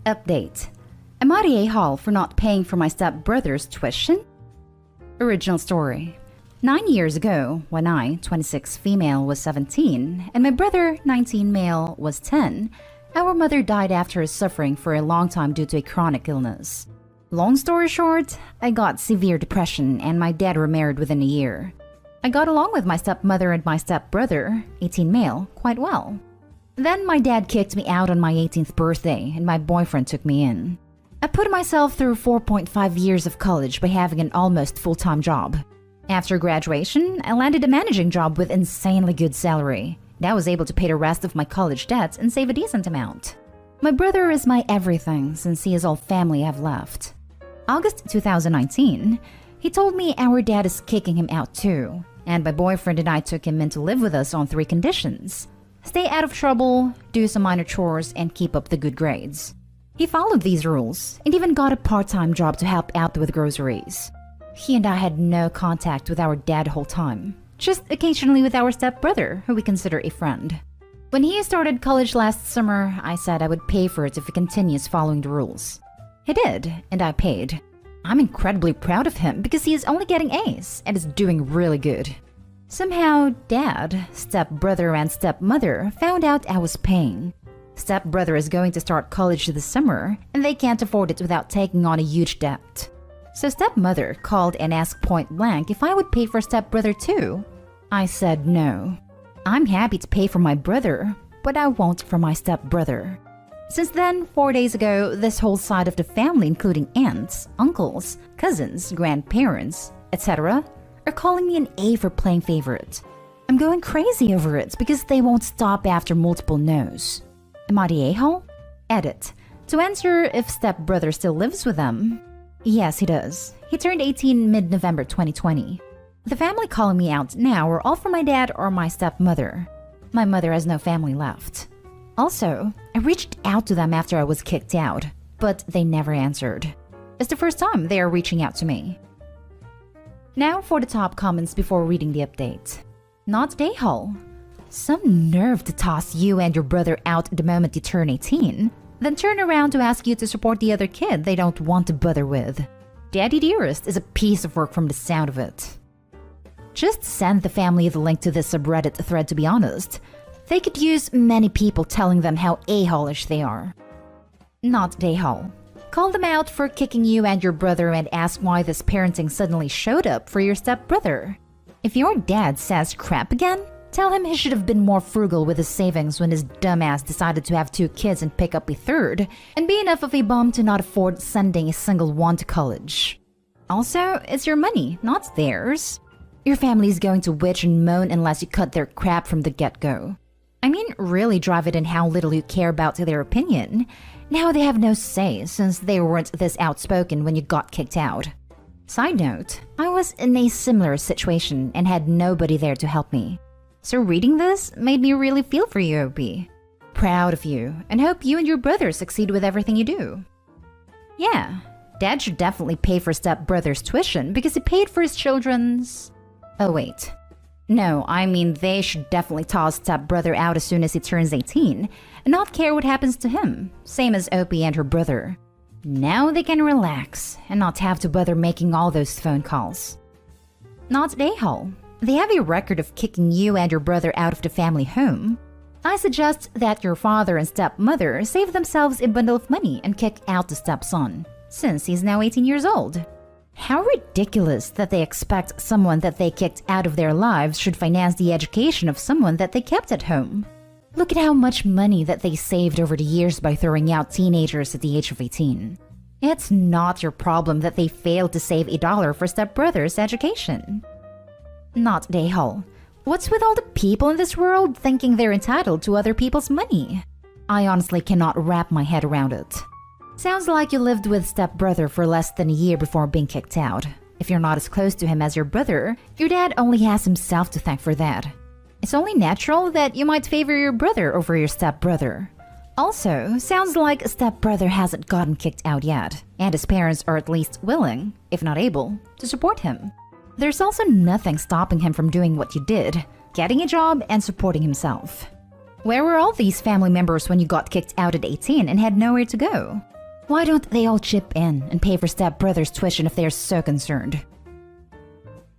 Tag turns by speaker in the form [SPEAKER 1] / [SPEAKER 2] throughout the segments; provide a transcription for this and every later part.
[SPEAKER 1] Update. Am I the a-hole for not paying for my stepbrother's tuition? Original story. 9 years ago, when I, 26 female, was 17, and my brother, 19 male, was 10, our mother died after suffering for a long time due to a chronic illness. Long story short, I got severe depression and my dad remarried within a year. I got along with my stepmother and my stepbrother, 18 male, quite well. Then my dad kicked me out on my 18th birthday and my boyfriend took me in. I put myself through 4.5 years of college by having an almost full-time job. After graduation, I landed a managing job with insanely good salary. I was able to pay the rest of my college debts and save a decent amount. My brother is my everything since he is all family I've left. August 2019, he told me our dad is kicking him out too, and my boyfriend and I took him in to live with us on 3 conditions. Stay out of trouble, do some minor chores, and keep up the good grades. He followed these rules and even got a part-time job to help out with groceries. He and I had no contact with our dad the whole time, just occasionally with our stepbrother, who we consider a friend. When he started college last summer, I said I would pay for it if he continues following the rules. He did, and I paid. I'm incredibly proud of him because he is only getting A's and is doing really good. Somehow, Dad, stepbrother, and stepmother found out I was paying. Stepbrother is going to start college this summer, and they can't afford it without taking on a huge debt. So stepmother called and asked point blank if I would pay for stepbrother too. I said no. I'm happy to pay for my brother, but I won't for my stepbrother. Since then, 4 days ago, this whole side of the family, including aunts, uncles, cousins, grandparents, etc., are calling me an A for playing favorite. I'm going crazy over it because they won't stop after multiple no's. Am I the a-hole? Edit. To answer if stepbrother still lives with them. Yes, he does. He turned 18 mid-November 2020. The family calling me out now are all for my dad or my stepmother. My mother has no family left. Also, I reached out to them after I was kicked out, but they never answered. It's the first time they are reaching out to me. Now for the top comments before reading the update. Not the a-hole. Some nerve to toss you and your brother out the moment you turn 18, then turn around to ask you to support the other kid they don't want to bother with. Daddy Dearest is a piece of work from the sound of it. Just send the family the link to this subreddit thread, to be honest. They could use many people telling them how a-hole-ish they are. Not the a-hole. Call them out for kicking you and your brother and ask why this parenting suddenly showed up for your stepbrother. If your dad says crap again, tell him he should have been more frugal with his savings when his dumbass decided to have 2 kids and pick up a 3rd, and be enough of a bum to not afford sending a single one to college. Also, it's your money, not theirs. Your family is going to witch and moan unless you cut their crap from the get-go. I mean, really drive it in how little you care about their opinion. Now they have no say since they weren't this outspoken when you got kicked out. Side note, I was in a similar situation and had nobody there to help me. So reading this made me really feel for you, OP. Proud of you, and hope you and your brother succeed with everything you do. Yeah, Dad should definitely pay for stepbrother's tuition because he paid for his children's... Oh wait. No, I mean they should definitely toss stepbrother out as soon as he turns 18, and not care what happens to him, same as Opie and her brother. Now they can relax, and not have to bother making all those phone calls. Not the a-hole. They have a record of kicking you and your brother out of the family home. I suggest that your father and stepmother save themselves a bundle of money and kick out the stepson, since he's now 18 years old. How ridiculous that they expect someone that they kicked out of their lives should finance the education of someone that they kept at home. Look at how much money that they saved over the years by throwing out teenagers at the age of 18. It's not your problem that they failed to save $1 for stepbrother's education. Not the a-hole. What's with all the people in this world thinking they're entitled to other people's money? I honestly cannot wrap my head around it. Sounds like you lived with stepbrother for less than a year before being kicked out. If you're not as close to him as your brother, your dad only has himself to thank for that. It's only natural that you might favor your brother over your stepbrother. Also, sounds like stepbrother hasn't gotten kicked out yet, and his parents are at least willing, if not able, to support him. There's also nothing stopping him from doing what you did, getting a job and supporting himself. Where were all these family members when you got kicked out at 18 and had nowhere to go? Why don't they all chip in and pay for stepbrother's tuition if they're so concerned?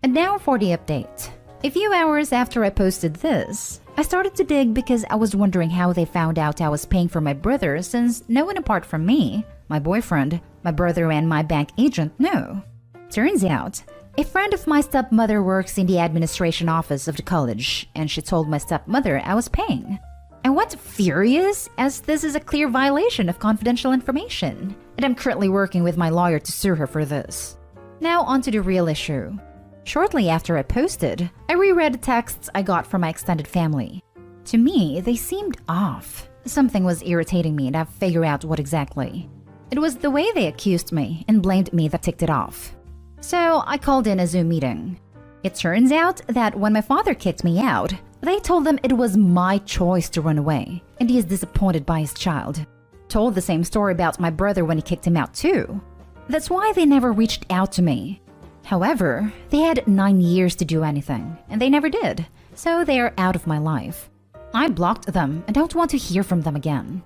[SPEAKER 1] And now for the update. A few hours after I posted this, I started to dig because I was wondering how they found out I was paying for my brother since no one apart from me, my boyfriend, my brother, and my bank agent knew. Turns out, a friend of my stepmother works in the administration office of the college, and she told my stepmother I was paying. I went furious as this is a clear violation of confidential information, and I'm currently working with my lawyer to sue her for this. Now onto the real issue. Shortly after I posted, I reread the texts I got from my extended family. To me, they seemed off. Something was irritating me and I figured out what exactly. It was the way they accused me and blamed me that ticked it off. So I called in a Zoom meeting. It turns out that when my father kicked me out, they told them it was my choice to run away, and he is disappointed by his child. Told the same story about my brother when he kicked him out too. That's why they never reached out to me. However, they had 9 years to do anything, and they never did, so they are out of my life. I blocked them and don't want to hear from them again.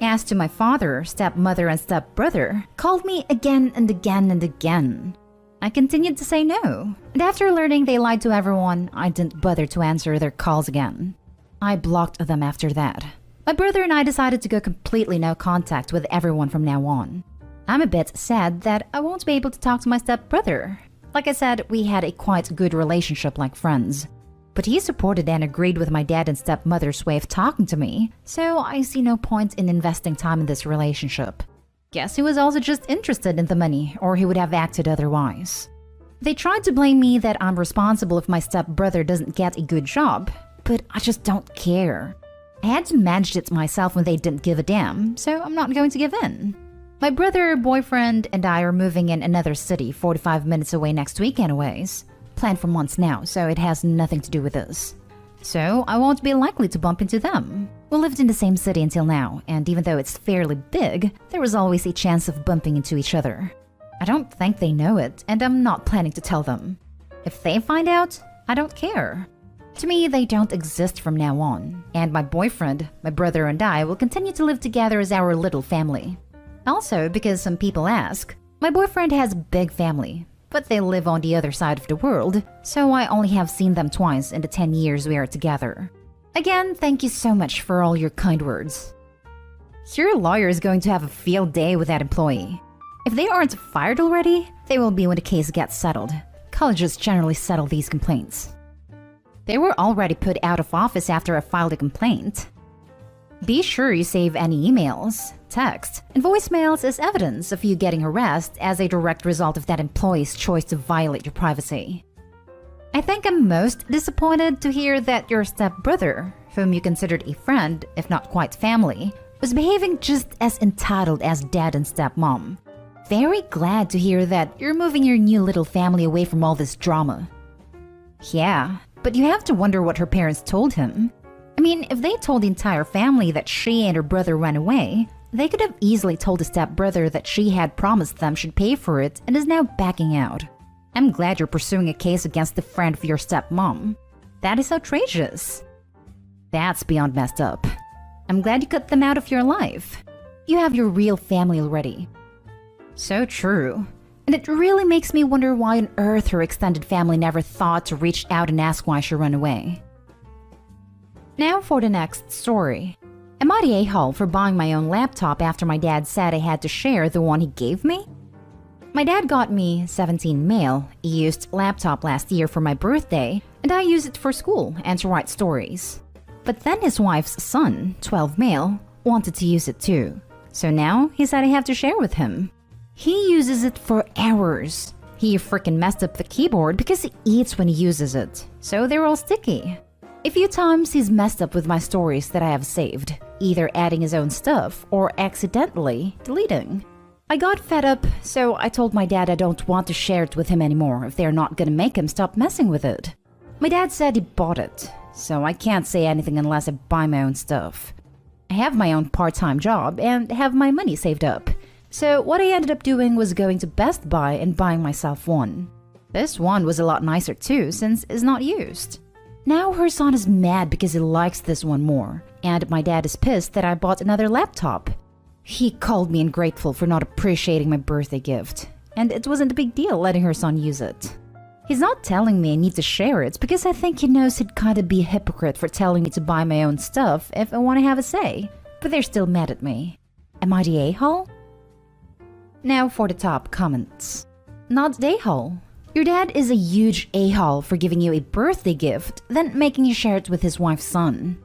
[SPEAKER 1] As to my father, stepmother, and stepbrother, called me again and again and again. I continued to say no, and after learning they lied to everyone, I didn't bother to answer their calls again. I blocked them after that. My brother and I decided to go completely no contact with everyone from now on. I'm a bit sad that I won't be able to talk to my stepbrother. Like I said, we had a quite good relationship like friends. But he supported and agreed with my dad and stepmother's way of talking to me, so I see no point in investing time in this relationship. Guess he was also just interested in the money, or he would have acted otherwise. They tried to blame me that I'm responsible if my stepbrother doesn't get a good job, but I just don't care. I had to manage it myself when they didn't give a damn, so I'm not going to give in. My brother, boyfriend, and I are moving in another city 45 minutes away next week anyways. Planned for months now, so it has nothing to do with this. So I won't be likely to bump into them. We lived in the same city until now, and even though it's fairly big, there was always a chance of bumping into each other. I don't think they know it, and I'm not planning to tell them. If they find out, I don't care. To me, they don't exist from now on, and my boyfriend, my brother, and I will continue to live together as our little family. Also, because some people ask, my boyfriend has a big family, but they live on the other side of the world, so I only have seen them twice in the 10 years we are together. Again, thank you so much for all your kind words. Your lawyer is going to have a field day with that employee. If they aren't fired already, they will be when the case gets settled. Colleges generally settle these complaints. They were already put out of office after I filed a complaint. Be sure you save any emails, texts, and voicemails as evidence of you getting harassed as a direct result of that employee's choice to violate your privacy. I think I'm most disappointed to hear that your stepbrother, whom you considered a friend, if not quite family, was behaving just as entitled as dad and stepmom. Very glad to hear that you're moving your new little family away from all this drama. Yeah, but you have to wonder what her parents told him. I mean, if they told the entire family that she and her brother ran away, they could have easily told the stepbrother that she had promised them she'd pay for it and is now backing out. I'm glad you're pursuing a case against the friend of your stepmom. That is outrageous. That's beyond messed up. I'm glad you cut them out of your life. You have your real family already. So true. And it really makes me wonder why on earth her extended family never thought to reach out and ask why she ran away. Now for the next story. Am I the a-hole for buying my own laptop after my dad said I had to share the one he gave me? My dad got me 17 male, a used laptop last year for my birthday, and I use it for school and to write stories. But then his wife's son, 12 male, wanted to use it too. So now he said I have to share with him. He uses it for hours. He freaking messed up the keyboard because he eats when he uses it, so they're all sticky. A few times he's messed up with my stories that I have saved, either adding his own stuff or accidentally deleting. I got fed up, so I told my dad I don't want to share it with him anymore if they're not gonna make him stop messing with it. My dad said he bought it, so I can't say anything unless I buy my own stuff. I have my own part-time job and have my money saved up, so what I ended up doing was going to Best Buy and buying myself one. This one was a lot nicer too since it's not used. Now her son is mad because he likes this one more, and my dad is pissed that I bought another laptop. He called me ungrateful for not appreciating my birthday gift, and it wasn't a big deal letting her son use it. He's not telling me I need to share it because I think he knows he'd kinda be a hypocrite for telling me to buy my own stuff if I want to have a say, but they're still mad at me. Am I the a-hole? Now for the top comments. Not the a-hole. Your dad is a huge a-hole for giving you a birthday gift, then making you share it with his wife's son.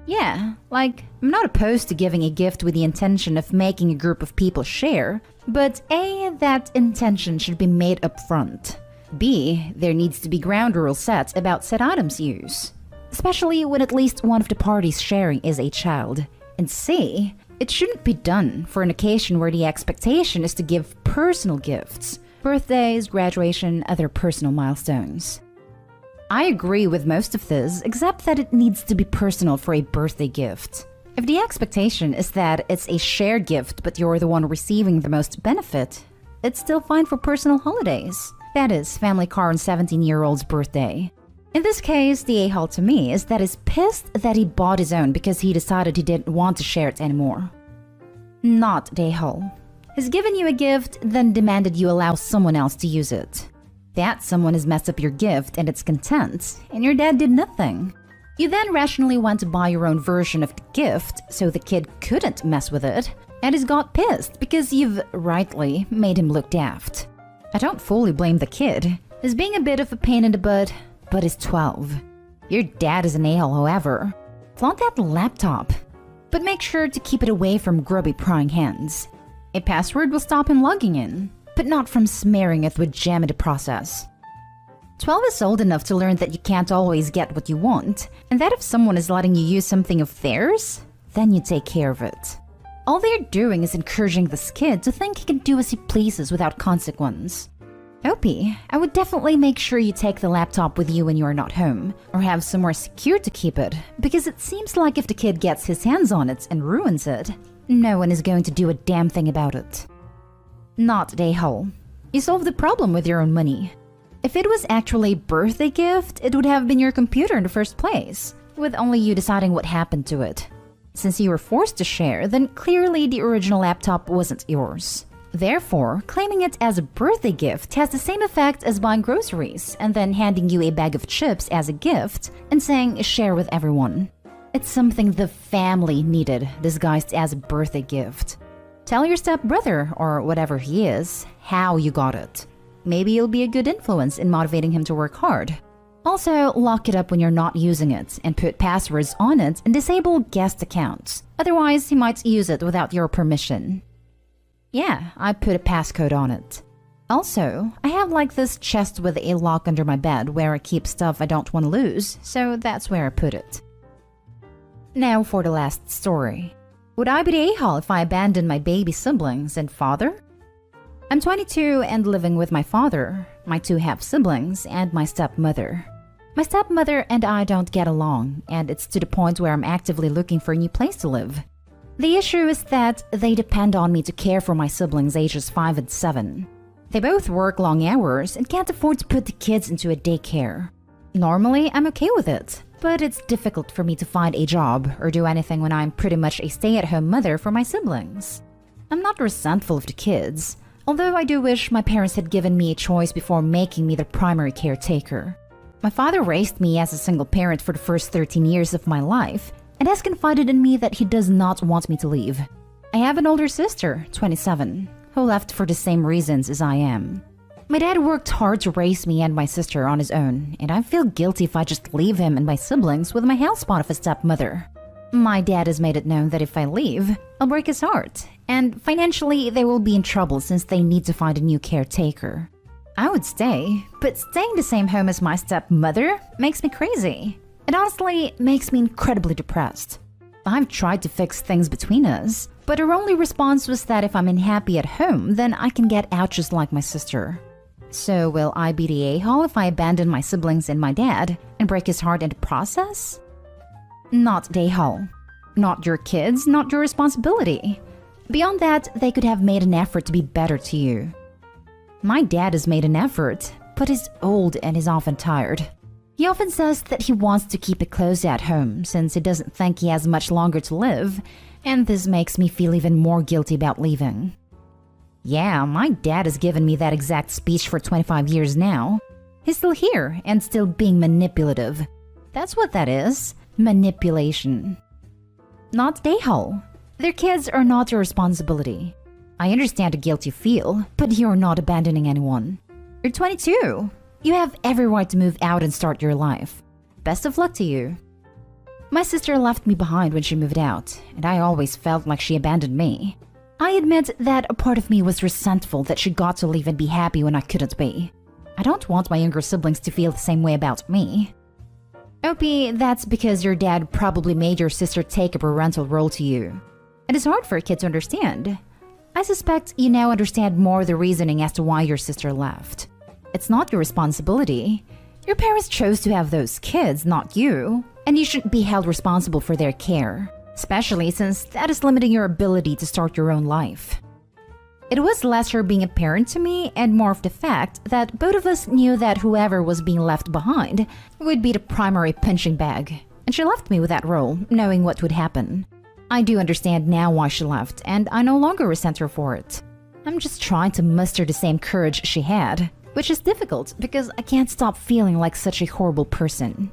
[SPEAKER 1] Yeah, like, I'm not opposed to giving a gift with the intention of making a group of people share, but A, that intention should be made up front. B, there needs to be ground rules set about said items use, especially when at least one of the parties sharing is a child. And C, it shouldn't be done for an occasion where the expectation is to give personal gifts, birthdays, graduation, other personal milestones. I agree with most of this, except that it needs to be personal for a birthday gift. If the expectation is that it's a shared gift but you're the one receiving the most benefit, it's still fine for personal holidays. That is, family car on 17-year-old's birthday. In this case, the a-hole to me is that he's pissed that he bought his own because he decided he didn't want to share it anymore. Not the a-hole. He's given you a gift, then demanded you allow someone else to use it. That someone has messed up your gift and it's content, and your dad did nothing. You then rationally went to buy your own version of the gift so the kid couldn't mess with it, and he's got pissed because you've, rightly, made him look daft. I don't fully blame the kid. He's being a bit of a pain in the butt, but he's 12. Your dad is an a-hole, however. Flaunt that laptop, but make sure to keep it away from grubby prying hands. A password will stop him logging in, but not from smearing it with jam in the process. 12 is old enough to learn that you can't always get what you want, and that if someone is letting you use something of theirs, then you take care of it. All they're doing is encouraging this kid to think he can do as he pleases without consequence. OP, I would definitely make sure you take the laptop with you when you are not home, or have somewhere secure to keep it, because it seems like if the kid gets his hands on it and ruins it, no one is going to do a damn thing about it. Not the a-hole. You solved the problem with your own money. If it was actually a birthday gift, it would have been your computer in the first place, with only you deciding what happened to it. Since you were forced to share, then clearly the original laptop wasn't yours. Therefore, claiming it as a birthday gift has the same effect as buying groceries and then handing you a bag of chips as a gift and saying share with everyone. It's something the family needed disguised as a birthday gift. Tell your stepbrother, or whatever he is, how you got it. Maybe you'll be a good influence in motivating him to work hard. Also, lock it up when you're not using it and put passwords on it and disable guest accounts. Otherwise, he might use it without your permission. Yeah, I put a passcode on it. Also, I have like this chest with a lock under my bed where I keep stuff I don't want to lose, so that's where I put it. Now for the last story. Would I be the a-hole if I abandoned my baby siblings and father? I'm 22 and living with my father, my 2 half-siblings, and my stepmother. My stepmother and I don't get along, and it's to the point where I'm actively looking for a new place to live. The issue is that they depend on me to care for my siblings ages 5 and 7. They both work long hours and can't afford to put the kids into a daycare. Normally, I'm okay with it, but it's difficult for me to find a job or do anything when I'm pretty much a stay-at-home mother for my siblings. I'm not resentful of the kids, although I do wish my parents had given me a choice before making me their primary caretaker. My father raised me as a single parent for the first 13 years of my life and has confided in me that he does not want me to leave. I have an older sister, 27, who left for the same reasons as I am. My dad worked hard to raise me and my sister on his own, and I feel guilty if I just leave him and my siblings with my hellspawn of a stepmother. My dad has made it known that if I leave, I'll break his heart, and financially they will be in trouble since they need to find a new caretaker. I would stay, but staying in the same home as my stepmother makes me crazy. It honestly makes me incredibly depressed. I've tried to fix things between us, but her only response was that if I'm unhappy at home, then I can get out just like my sister. So will I be the a-hole if I abandon my siblings and my dad and break his heart in the process? Not the a-hole. Not your kids, not your responsibility. Beyond that, they could have made an effort to be better to you. My dad has made an effort, but he's old and is often tired. He often says that he wants to keep it close at home since he doesn't think he has much longer to live, And this makes me feel even more guilty about leaving. Yeah, my dad has given me that exact speech for 25 years now. He's still here and still being manipulative. That's what that is. Manipulation. Not Dayhall. Their kids are not your responsibility. I understand the guilt you feel, but you're not abandoning anyone. You're 22. You have every right to move out and start your life. Best of luck to you. My sister left me behind when she moved out, and I always felt like she abandoned me. I admit that a part of me was resentful that she got to leave and be happy when I couldn't be. I don't want my younger siblings to feel the same way about me. Opie, that's because your dad probably made your sister take a parental role to you. It is hard for a kid to understand. I suspect you now understand more the reasoning as to why your sister left. It's not your responsibility. Your parents chose to have those kids, not you, and you shouldn't be held responsible for their care, especially since that is limiting your ability to start your own life. It was less her being a parent to me and more of the fact that both of us knew that whoever was being left behind would be the primary punching bag, and she left me with that role, knowing what would happen. I do understand now why she left, and I no longer resent her for it. I'm just trying to muster the same courage she had, which is difficult because I can't stop feeling like such a horrible person.